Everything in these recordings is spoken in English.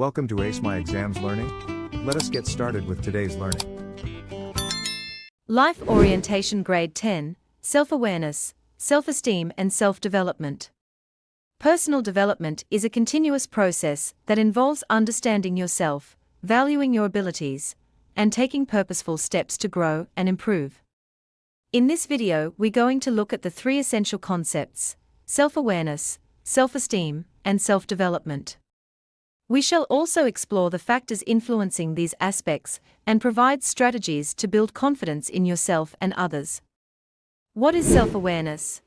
Welcome to Ace My Exams Learning. Let us get started with today's learning. Life Orientation Grade 10, Self-Awareness, Self-Esteem and Self-Development. Personal development is a continuous process that involves understanding yourself, valuing your abilities, and taking purposeful steps to grow and improve. In this video, we're going to look at the three essential concepts: self-awareness, self-esteem, and self-development. We shall also explore the factors influencing these aspects and provide strategies to build confidence in yourself and others. What is self-awareness?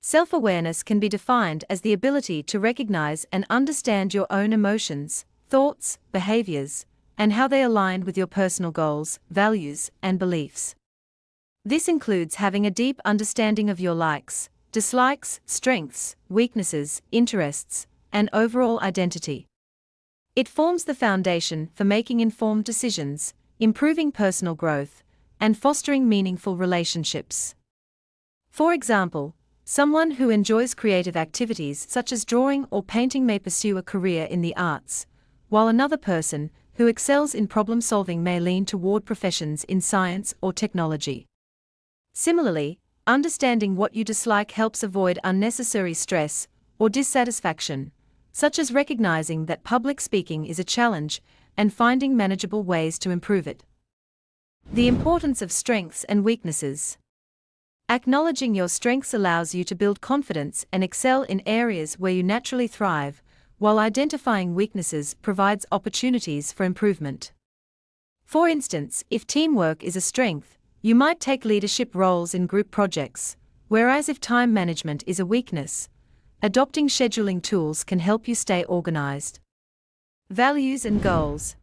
Self-awareness can be defined as the ability to recognize and understand your own emotions, thoughts, behaviors, and how they align with your personal goals, values, and beliefs. This includes having a deep understanding of your likes, dislikes, strengths, weaknesses, interests, and overall identity. It forms the foundation for making informed decisions, improving personal growth, and fostering meaningful relationships. For example, someone who enjoys creative activities such as drawing or painting may pursue a career in the arts, while another person who excels in problem-solving may lean toward professions in science or technology. Similarly, understanding what you dislike helps avoid unnecessary stress or dissatisfaction, such as recognizing that public speaking is a challenge and finding manageable ways to improve it. The importance of strengths and weaknesses. Acknowledging your strengths allows you to build confidence and excel in areas where you naturally thrive, while identifying weaknesses provides opportunities for improvement. For instance, if teamwork is a strength, you might take leadership roles in group projects, whereas if time management is a weakness, adopting scheduling tools can help you stay organized. Values and goals.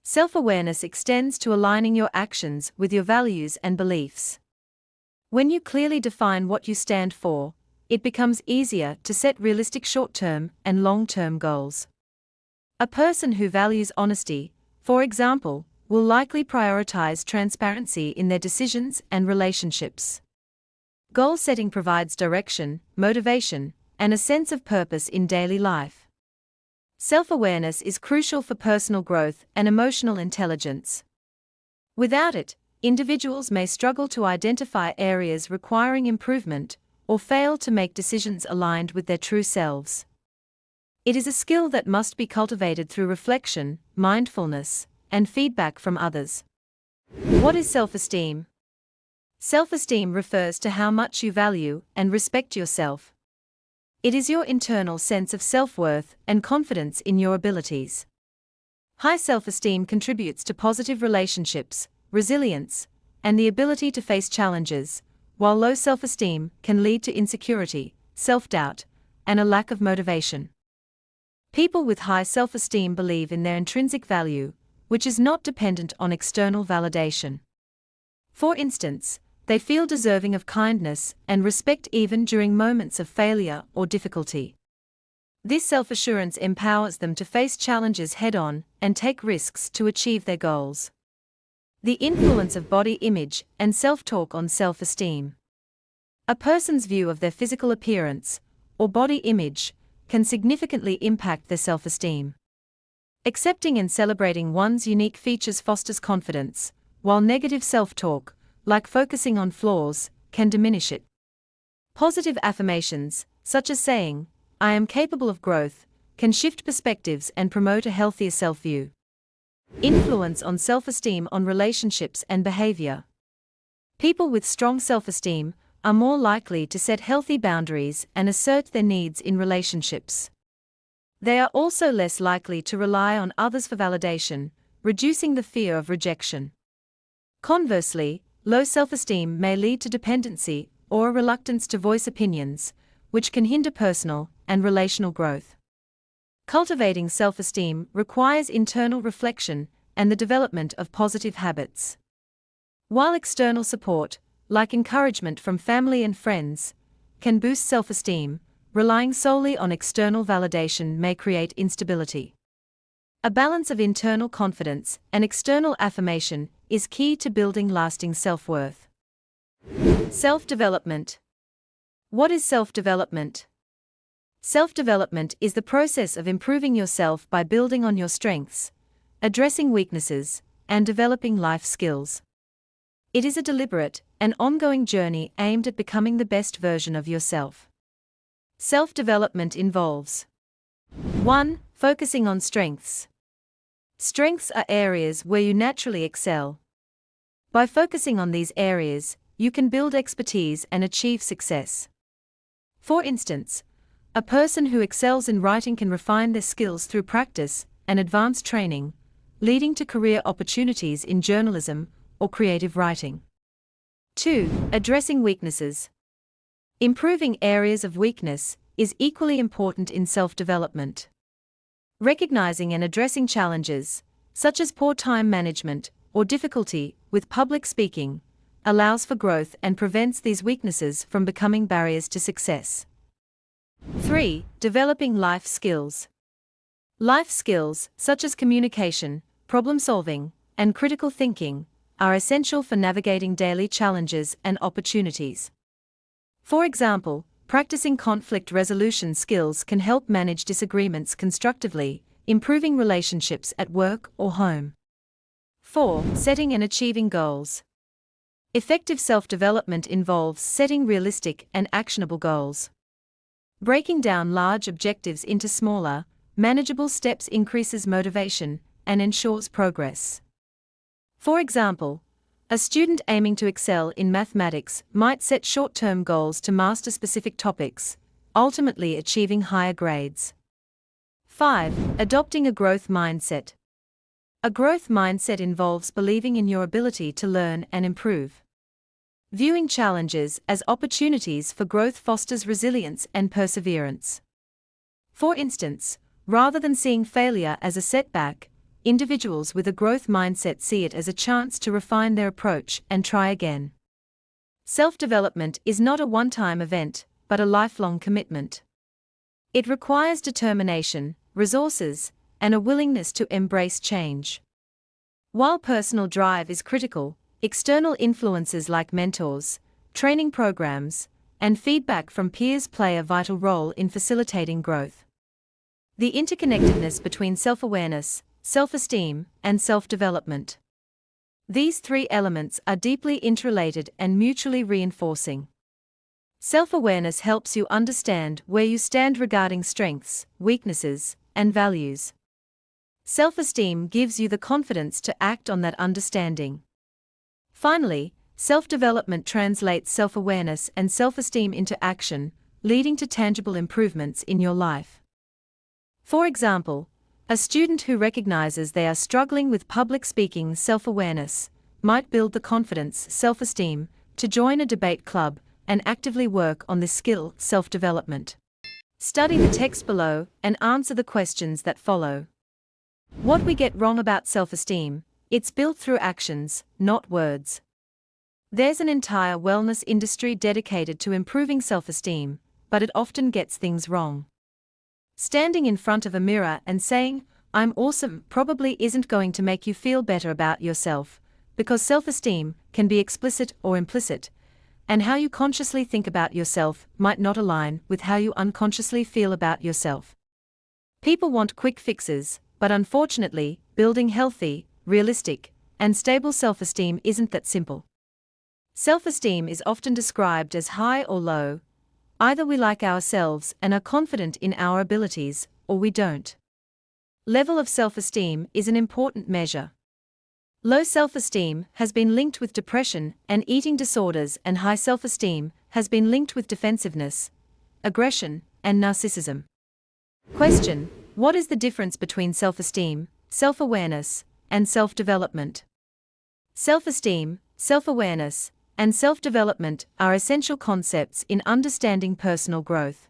Self-awareness extends to aligning your actions with your values and beliefs. When you clearly define what you stand for, it becomes easier to set realistic short-term and long-term goals. A person who values honesty, for example, will likely prioritize transparency in their decisions and relationships. Goal setting provides direction, motivation, and a sense of purpose in daily life. Self-awareness is crucial for personal growth and emotional intelligence. Without it, individuals may struggle to identify areas requiring improvement or fail to make decisions aligned with their true selves. It is a skill that must be cultivated through reflection, mindfulness, and feedback from others. What is self-esteem? Self-esteem refers to how much you value and respect yourself. It is your internal sense of self-worth and confidence in your abilities. High self-esteem contributes to positive relationships, resilience, and the ability to face challenges, while low self-esteem can lead to insecurity, self-doubt, and a lack of motivation. People with high self-esteem believe in their intrinsic value, which is not dependent on external validation. For instance, they feel deserving of kindness and respect even during moments of failure or difficulty. This self-assurance empowers them to face challenges head-on and take risks to achieve their goals. The influence of body image and self-talk on self-esteem. A person's view of their physical appearance, or body image, can significantly impact their self-esteem. Accepting and celebrating one's unique features fosters confidence, while negative self-talk, like focusing on flaws, can diminish it. Positive affirmations, such as saying, "I am capable of growth," can shift perspectives and promote a healthier self-view. Influence on self-esteem on relationships and behavior. People with strong self-esteem are more likely to set healthy boundaries and assert their needs in relationships. They are also less likely to rely on others for validation, reducing the fear of rejection. Conversely, low self-esteem may lead to dependency or a reluctance to voice opinions, which can hinder personal and relational growth. Cultivating self-esteem requires internal reflection and the development of positive habits. While external support, like encouragement from family and friends, can boost self-esteem, relying solely on external validation may create instability. A balance of internal confidence and external affirmation is key to building lasting self-worth. Self-development. What is self-development? Self-development is the process of improving yourself by building on your strengths, addressing weaknesses, and developing life skills. It is a deliberate and ongoing journey aimed at becoming the best version of yourself. Self-development involves 1. Focusing on strengths. Strengths are areas where you naturally excel. By focusing on these areas, you can build expertise and achieve success. For instance, a person who excels in writing can refine their skills through practice and advanced training, leading to career opportunities in journalism or creative writing. 2. Addressing weaknesses. Improving areas of weakness is equally important in self-development. Recognizing and addressing challenges, such as poor time management or difficulty with public speaking, allows for growth and prevents these weaknesses from becoming barriers to success. 3. Developing life skills. Life skills, such as communication, problem-solving, and critical thinking, are essential for navigating daily challenges and opportunities. For example, practicing conflict resolution skills can help manage disagreements constructively, improving relationships at work or home. 4. Setting and achieving goals. Effective self-development involves setting realistic and actionable goals. Breaking down large objectives into smaller, manageable steps increases motivation and ensures progress. For example, a student aiming to excel in mathematics might set short-term goals to master specific topics, ultimately achieving higher grades. 5. Adopting a growth mindset. A growth mindset involves believing in your ability to learn and improve. Viewing challenges as opportunities for growth fosters resilience and perseverance. For instance, rather than seeing failure as a setback, individuals with a growth mindset see it as a chance to refine their approach and try again. Self-development is not a one-time event, but a lifelong commitment. It requires determination, resources, and a willingness to embrace change. While personal drive is critical, external influences like mentors, training programs, and feedback from peers play a vital role in facilitating growth. The interconnectedness between self-awareness, self-esteem, and self-development. These three elements are deeply interrelated and mutually reinforcing. Self-awareness helps you understand where you stand regarding strengths, weaknesses, and values. Self-esteem gives you the confidence to act on that understanding. Finally, self-development translates self-awareness and self-esteem into action, leading to tangible improvements in your life. For example, a student who recognizes they are struggling with public speaking self-awareness might build the confidence, self-esteem, to join a debate club and actively work on this skill, self-development. Study the text below and answer the questions that follow. What we get wrong about self-esteem: it's built through actions, not words. There's an entire wellness industry dedicated to improving self-esteem, but it often gets things wrong. Standing in front of a mirror and saying, "I'm awesome," probably isn't going to make you feel better about yourself, because self-esteem can be explicit or implicit, and how you consciously think about yourself might not align with how you unconsciously feel about yourself. People want quick fixes, but unfortunately, building healthy, realistic, and stable self-esteem isn't that simple. Self-esteem is often described as high or low. Either we like ourselves and are confident in our abilities, or we don't. Level of self-esteem is an important measure. Low self-esteem has been linked with depression and eating disorders, and high self-esteem has been linked with defensiveness, aggression, and narcissism. Question: what is the difference between self-esteem, self-awareness, and self-development? Self-esteem, self-awareness, and self-development are essential concepts in understanding personal growth.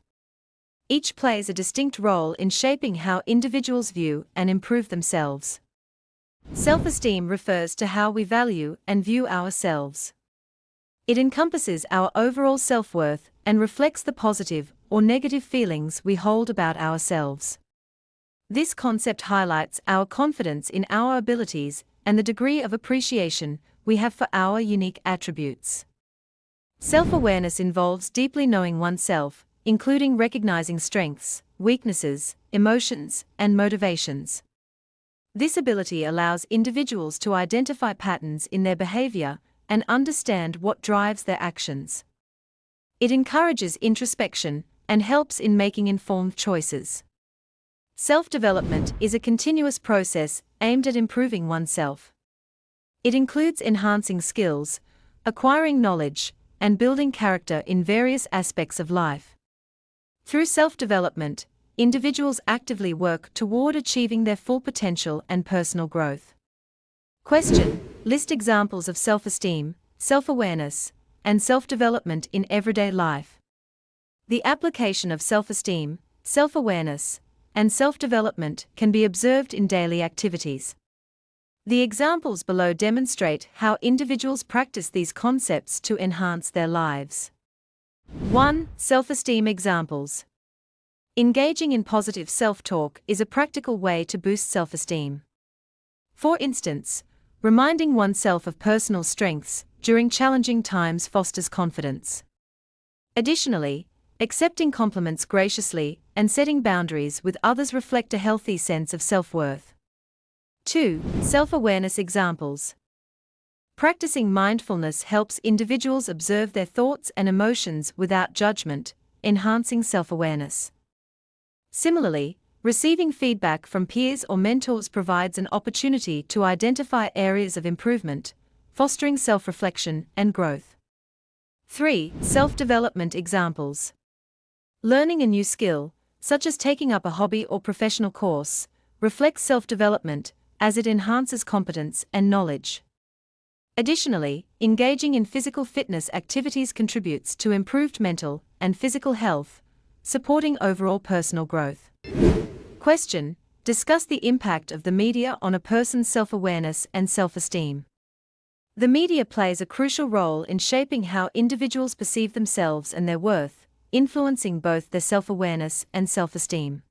Each plays a distinct role in shaping how individuals view and improve themselves. Self-esteem refers to how we value and view ourselves. It encompasses our overall self-worth and reflects the positive or negative feelings we hold about ourselves. This concept highlights our confidence in our abilities and the degree of appreciation we have for our unique attributes. Self-awareness involves deeply knowing oneself, including recognizing strengths, weaknesses, emotions, and motivations. This ability allows individuals to identify patterns in their behavior and understand what drives their actions. It encourages introspection and helps in making informed choices. Self-development is a continuous process aimed at improving oneself. It includes enhancing skills, acquiring knowledge, and building character in various aspects of life. Through self-development, individuals actively work toward achieving their full potential and personal growth. Question: list examples of self-esteem, self-awareness, and self-development in everyday life. The application of self-esteem, self-awareness, and self-development can be observed in daily activities. The examples below demonstrate how individuals practice these concepts to enhance their lives. 1. Self-esteem examples. Engaging in positive self-talk is a practical way to boost self-esteem. For instance, reminding oneself of personal strengths during challenging times fosters confidence. Additionally, accepting compliments graciously and setting boundaries with others reflect a healthy sense of self-worth. 2. Self-awareness examples. Practicing mindfulness helps individuals observe their thoughts and emotions without judgment, enhancing self-awareness. Similarly, receiving feedback from peers or mentors provides an opportunity to identify areas of improvement, fostering self-reflection and growth. 3. Self-development examples. Learning a new skill, such as taking up a hobby or professional course, reflects self-development as it enhances competence and knowledge. Additionally, engaging in physical fitness activities contributes to improved mental and physical health, supporting overall personal growth. Question: discuss the impact of the media on a person's self-awareness and self-esteem. The media plays a crucial role in shaping how individuals perceive themselves and their worth, influencing both their self-awareness and self-esteem.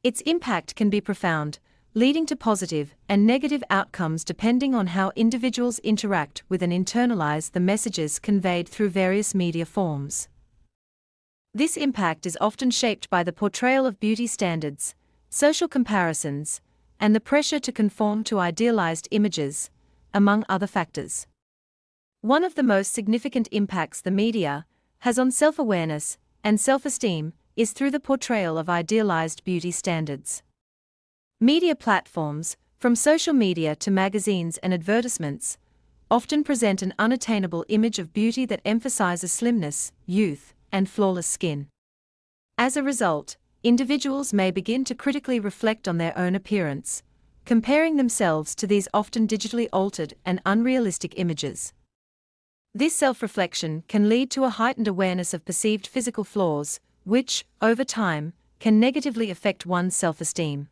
Its impact can be profound, leading to positive and negative outcomes depending on how individuals interact with and internalize the messages conveyed through various media forms. This impact is often shaped by the portrayal of beauty standards, social comparisons, and the pressure to conform to idealized images, among other factors. One of the most significant impacts the media has on self-awareness and self-esteem is through the portrayal of idealized beauty standards. Media platforms, from social media to magazines and advertisements, often present an unattainable image of beauty that emphasizes slimness, youth, and flawless skin. As a result, individuals may begin to critically reflect on their own appearance, comparing themselves to these often digitally altered and unrealistic images. This self-reflection can lead to a heightened awareness of perceived physical flaws, which, over time, can negatively affect one's self-esteem.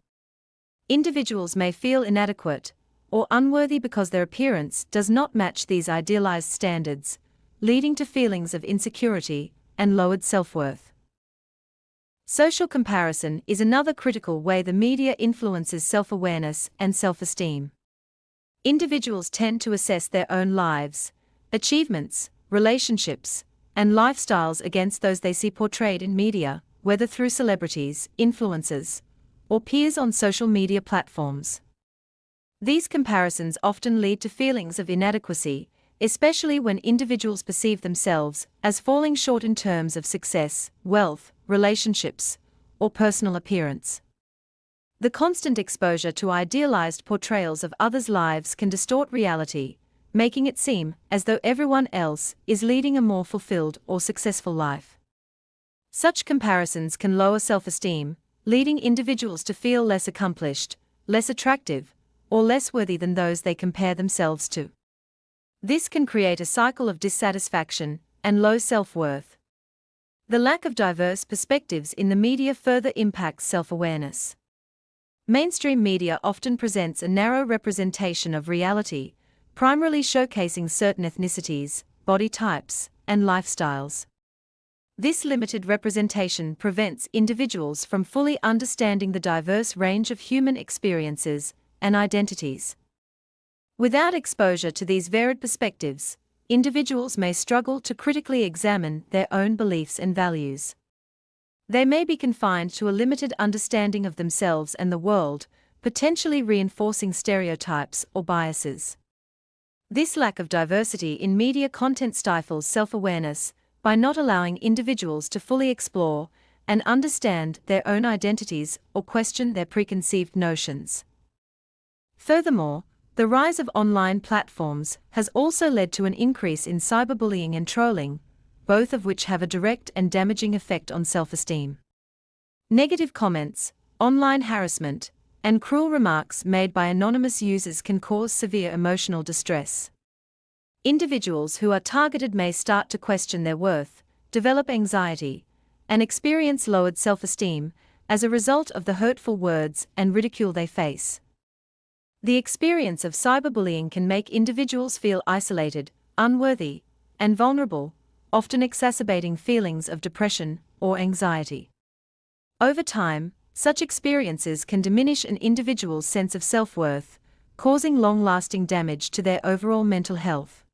Individuals may feel inadequate or unworthy because their appearance does not match these idealized standards, leading to feelings of insecurity and lowered self-worth. Social comparison is another critical way the media influences self-awareness and self-esteem. Individuals tend to assess their own lives, achievements, relationships, and lifestyles against those they see portrayed in media, whether through celebrities, influencers, or peers on social media platforms. These comparisons often lead to feelings of inadequacy, especially when individuals perceive themselves as falling short in terms of success, wealth, relationships, or personal appearance. The constant exposure to idealized portrayals of others' lives can distort reality, making it seem as though everyone else is leading a more fulfilled or successful life. Such comparisons can lower self-esteem, leading individuals to feel less accomplished, less attractive, or less worthy than those they compare themselves to. This can create a cycle of dissatisfaction and low self-worth. The lack of diverse perspectives in the media further impacts self-awareness. Mainstream media often presents a narrow representation of reality, primarily showcasing certain ethnicities, body types, and lifestyles. This limited representation prevents individuals from fully understanding the diverse range of human experiences and identities. Without exposure to these varied perspectives, individuals may struggle to critically examine their own beliefs and values. They may be confined to a limited understanding of themselves and the world, potentially reinforcing stereotypes or biases. This lack of diversity in media content stifles self-awareness by not allowing individuals to fully explore and understand their own identities or question their preconceived notions. Furthermore, the rise of online platforms has also led to an increase in cyberbullying and trolling, both of which have a direct and damaging effect on self-esteem. Negative comments, online harassment, and cruel remarks made by anonymous users can cause severe emotional distress. Individuals who are targeted may start to question their worth, develop anxiety, and experience lowered self-esteem as a result of the hurtful words and ridicule they face. The experience of cyberbullying can make individuals feel isolated, unworthy, and vulnerable, often exacerbating feelings of depression or anxiety. Over time, such experiences can diminish an individual's sense of self-worth, causing long-lasting damage to their overall mental health.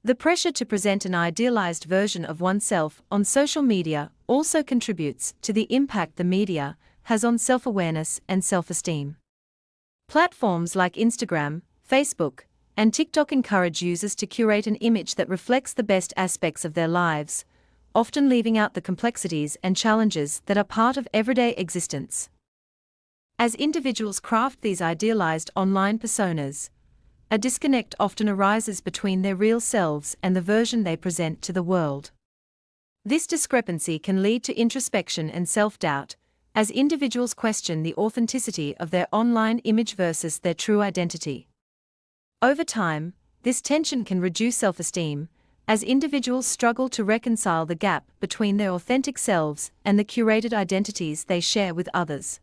The pressure to present an idealized version of oneself on social media also contributes to the impact the media has on self-awareness and self-esteem. Platforms like Instagram, Facebook, and TikTok encourage users to curate an image that reflects the best aspects of their lives, often leaving out the complexities and challenges that are part of everyday existence. As individuals craft these idealized online personas, a disconnect often arises between their real selves and the version they present to the world. This discrepancy can lead to introspection and self-doubt, as individuals question the authenticity of their online image versus their true identity. Over time, this tension can reduce self-esteem, as individuals struggle to reconcile the gap between their authentic selves and the curated identities they share with others.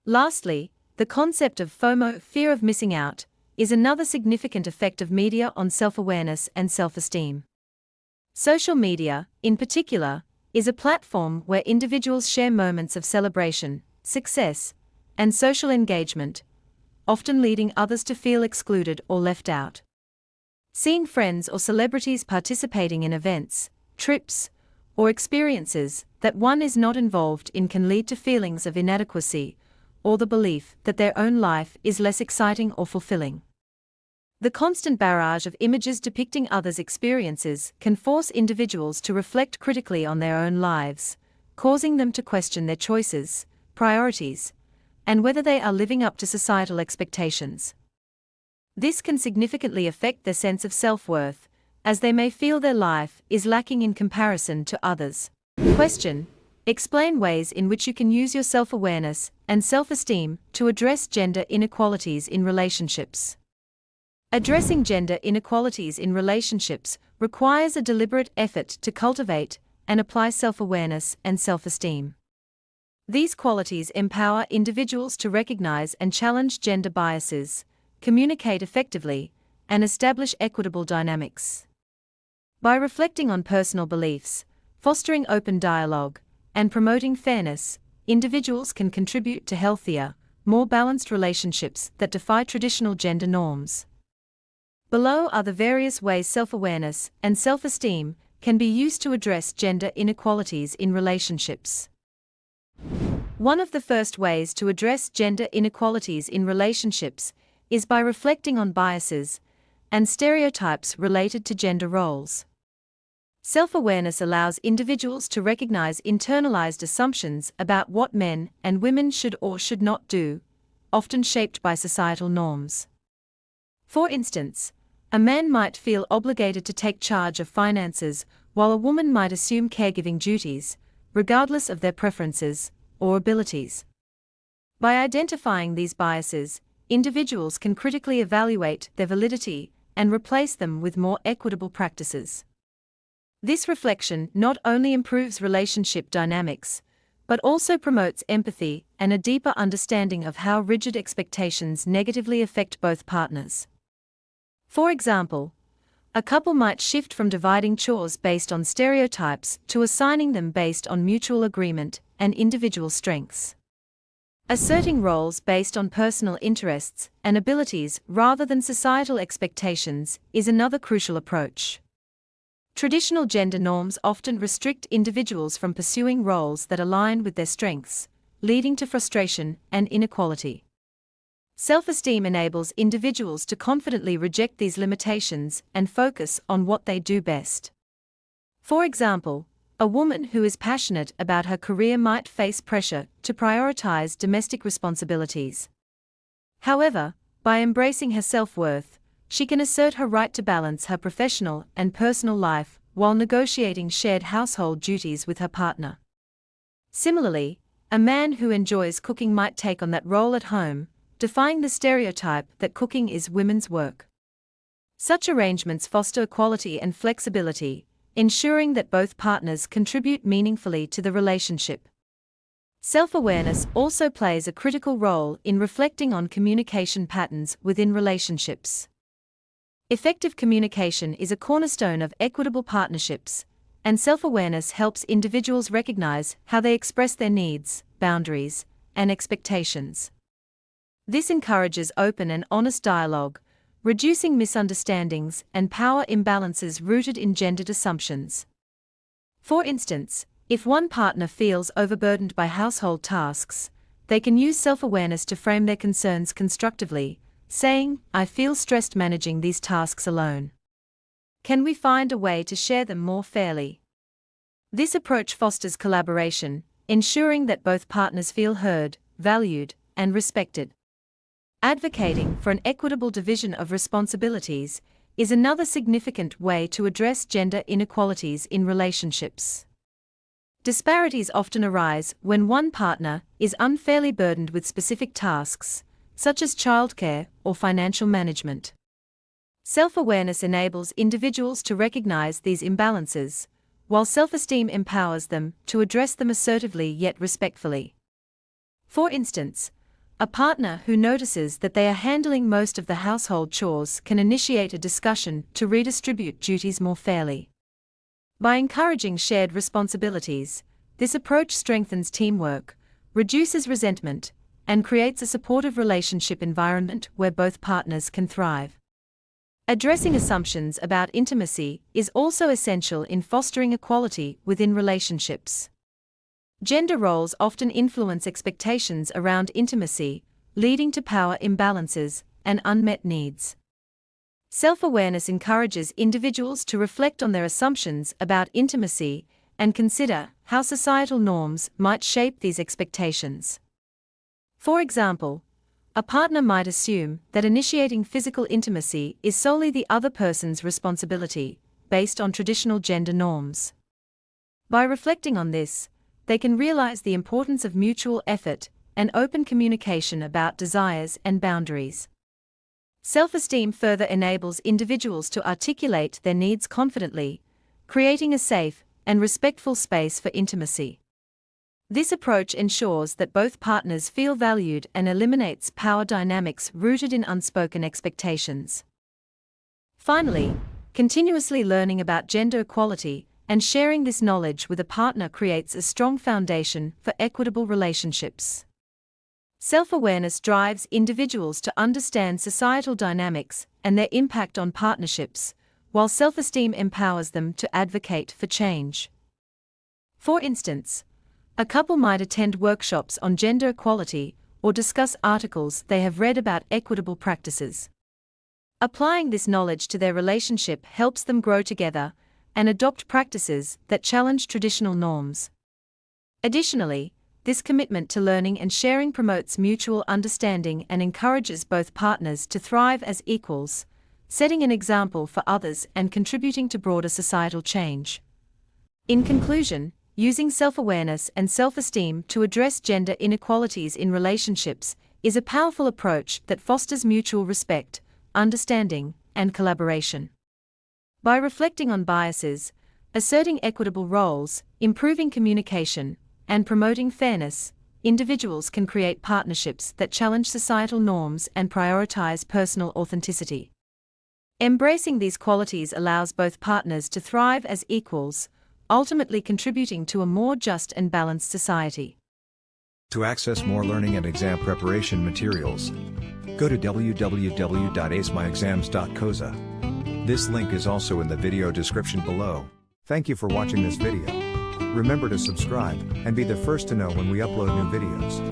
Lastly, the concept of FOMO, fear of missing out, is another significant effect of media on self-awareness and self-esteem. Social media, in particular, is a platform where individuals share moments of celebration, success, and social engagement, often leading others to feel excluded or left out. Seeing friends or celebrities participating in events, trips, or experiences that one is not involved in can lead to feelings of inadequacy or the belief that their own life is less exciting or fulfilling. The constant barrage of images depicting others' experiences can force individuals to reflect critically on their own lives, causing them to question their choices, priorities, and whether they are living up to societal expectations. This can significantly affect their sense of self-worth, as they may feel their life is lacking in comparison to others. Question: explain ways in which you can use your self-awareness and self-esteem to address gender inequalities in relationships. Addressing gender inequalities in relationships requires a deliberate effort to cultivate and apply self-awareness and self-esteem. These qualities empower individuals to recognize and challenge gender biases, communicate effectively, and establish equitable dynamics. By reflecting on personal beliefs, fostering open dialogue, and promoting fairness, individuals can contribute to healthier, more balanced relationships that defy traditional gender norms. Below are the various ways self-awareness and self-esteem can be used to address gender inequalities in relationships. One of the first ways to address gender inequalities in relationships is by reflecting on biases and stereotypes related to gender roles. Self-awareness allows individuals to recognize internalized assumptions about what men and women should or should not do, often shaped by societal norms. For instance, a man might feel obligated to take charge of finances, while a woman might assume caregiving duties, regardless of their preferences or abilities. By identifying these biases, individuals can critically evaluate their validity and replace them with more equitable practices. This reflection not only improves relationship dynamics, but also promotes empathy and a deeper understanding of how rigid expectations negatively affect both partners. For example, a couple might shift from dividing chores based on stereotypes to assigning them based on mutual agreement and individual strengths. Asserting roles based on personal interests and abilities rather than societal expectations is another crucial approach. Traditional gender norms often restrict individuals from pursuing roles that align with their strengths, leading to frustration and inequality. Self-esteem enables individuals to confidently reject these limitations and focus on what they do best. For example, a woman who is passionate about her career might face pressure to prioritize domestic responsibilities. However, by embracing her self-worth, she can assert her right to balance her professional and personal life while negotiating shared household duties with her partner. Similarly, a man who enjoys cooking might take on that role at home, defying the stereotype that cooking is women's work. Such arrangements foster equality and flexibility, ensuring that both partners contribute meaningfully to the relationship. Self-awareness also plays a critical role in reflecting on communication patterns within relationships. Effective communication is a cornerstone of equitable partnerships, and self-awareness helps individuals recognize how they express their needs, boundaries, and expectations. This encourages open and honest dialogue, reducing misunderstandings and power imbalances rooted in gendered assumptions. For instance, if one partner feels overburdened by household tasks, they can use self-awareness to frame their concerns constructively, saying, "I feel stressed managing these tasks alone. Can we find a way to share them more fairly?" This approach fosters collaboration, ensuring that both partners feel heard, valued, and respected. Advocating for an equitable division of responsibilities is another significant way to address gender inequalities in relationships. Disparities often arise when one partner is unfairly burdened with specific tasks, such as childcare or financial management. Self-awareness enables individuals to recognize these imbalances, while self-esteem empowers them to address them assertively yet respectfully. For instance, a partner who notices that they are handling most of the household chores can initiate a discussion to redistribute duties more fairly. By encouraging shared responsibilities, this approach strengthens teamwork, reduces resentment, and creates a supportive relationship environment where both partners can thrive. Addressing assumptions about intimacy is also essential in fostering equality within relationships. Gender roles often influence expectations around intimacy, leading to power imbalances and unmet needs. Self-awareness encourages individuals to reflect on their assumptions about intimacy and consider how societal norms might shape these expectations. For example, a partner might assume that initiating physical intimacy is solely the other person's responsibility, based on traditional gender norms. By reflecting on this, they can realize the importance of mutual effort and open communication about desires and boundaries. Self-esteem further enables individuals to articulate their needs confidently, creating a safe and respectful space for intimacy. This approach ensures that both partners feel valued and eliminates power dynamics rooted in unspoken expectations. Finally, continuously learning about gender equality and sharing this knowledge with a partner creates a strong foundation for equitable relationships. Self-awareness drives individuals to understand societal dynamics and their impact on partnerships, while self-esteem empowers them to advocate for change. For instance, a couple might attend workshops on gender equality or discuss articles they have read about equitable practices. Applying this knowledge to their relationship helps them grow together and adopt practices that challenge traditional norms. Additionally, this commitment to learning and sharing promotes mutual understanding and encourages both partners to thrive as equals, setting an example for others and contributing to broader societal change. In conclusion, using self-awareness and self-esteem to address gender inequalities in relationships is a powerful approach that fosters mutual respect, understanding, and collaboration. By reflecting on biases, asserting equitable roles, improving communication, and promoting fairness, individuals can create partnerships that challenge societal norms and prioritize personal authenticity. Embracing these qualities allows both partners to thrive as equals, ultimately contributing to a more just and balanced society. To access more learning and exam preparation materials, go to www.acemyexams.coza. This link is also in the video description below. Thank you for watching this video. Remember to subscribe and be the first to know when we upload new videos.